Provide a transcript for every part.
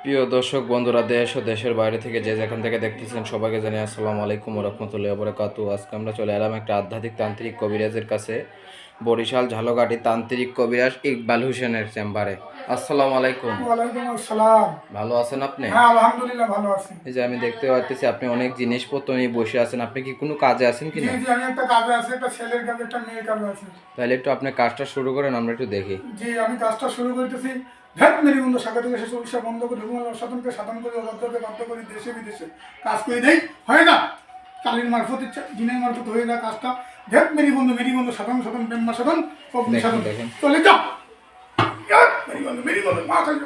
প্রিয় দর্শক বন্ধুরা, দেশ ও দেশের বাইরে থেকে যে যেখান থেকে দেখতেছেন সবাইকে জানাই আসসালামু আলাইকুম ওয়া রাহমাতুল্লাহি ওয়া বারাকাতুহু। আজকে আমরা চলে এলাম একটা আধ্যাত্মিক তান্ত্রিক কবিরাজের কাছে, বরিশাল ঝালকাঠি তান্ত্রিক কবিরাজ ইকবাল হোসেনের চেম্বারে। আসসালামু আলাইকুম। ওয়ালাইকুম আসসালাম। ভালো আছেন আপনি? হ্যাঁ, আলহামদুলিল্লাহ ভালো আছি। এই যে আমি দেখতে পাচ্ছি আপনি অনেক জিনিসপত্র নিয়ে বসে আছেন, আপনি কি কোনো কাজে আছেন জি কিনা? জি, আমি একটা কাজে আছি, একটা ছেলের কাজে, একটা মেয়ের কাজে আছি। তাহলে একটু আপনি কাজটা শুরু করেন, আমরা একটু দেখি। জি, আমি কাজটা শুরু করতেছি। ধ্যাত মেরি বন্ধু শাখা থেকে শেষ উড়িষ্যা বন্ধ করে ধর্ম সাধনকে সাধন করে অবাধ্যকে বাধ্য করি দেশে বিদেশে কাজ করে দেই, হয়ে না কালীর মারফত জিনের মারফত হয়ে না কাজটা। ধ্যাত মেরি বন্ধু সাধন সাধন ব্রহ্মা সাধন অগ্নি সাধন দেখেন চলে যাও। মেরি বন্ধু মা কালী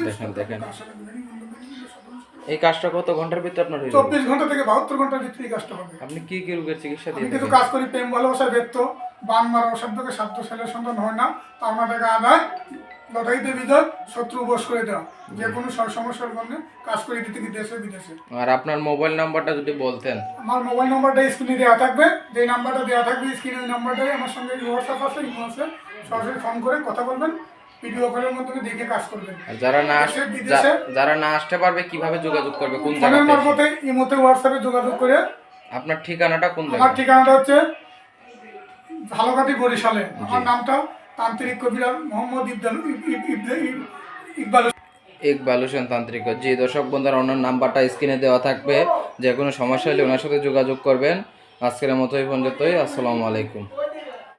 দেখেন দেখেন মেরি বন্ধু সাধন এই কাজটা কত ঘন্টার ভিতরে আপনার হয়ে যাবে? 24 ঘন্টা থেকে 72 ঘন্টার ভিতরে এই কাজটা হবে। আপনি কি কি রোগের চিকিৎসা আমি দিয়ে কিছু থাকেন? কাজ করি প্রেম ভালোবাসার ব্যক্ত, বান মারা অসাধ্যকে সাধ্য ছেলের সন্তান হয় না, পাওনা টাকা আদায়, লটারিতে বিজয়, শত্রু বশ করে দেওয়া, যে কোনো সমস্যার জন্য কাজ করে দিতে কি দেশে বিদেশে। আর আপনার মোবাইল নাম্বারটা যদি বলতেন। আমার মোবাইল নাম্বারটা স্ক্রিনে দেওয়া থাকবে, যে নাম্বারটা দেওয়া থাকবে স্ক্রিনে, ওই নাম্বারটাই আমার সঙ্গে হোয়াটসঅ্যাপ আছে, ইমো আছে, সরাসরি ফোন করে কথা বলবেন, ভিডিও কলের মাধ্যমে দেখে কাজ করবেন। আর যারা না আসতে পারবে কিভাবে যোগাযোগ করবে, কোন ফোনের জায়গাতে? মারফতে ইমোতে হোয়াটসঅ্যাপে যোগাযোগ করে। আপনার ঠিকানাটা কোন আমার জায়গা? ঠিকানাটা হচ্ছে ঝালকাঠি বরিশালে। আমার নামটা তান্ত্রিক কবিরাজ মোহাম্মদ ইকবাল ইকবাল হোসেন তান্ত্রিক। জি দর্শক বন্ধুরা, ওনার নাম্বারটা স্ক্রিনে দেওয়া থাকবে, যে কোনো সমস্যা হলে ওনার সাথে যোগাযোগ করবেন। আজকের মতো এই পর্যন্তই। আসসালামু আলাইকুম।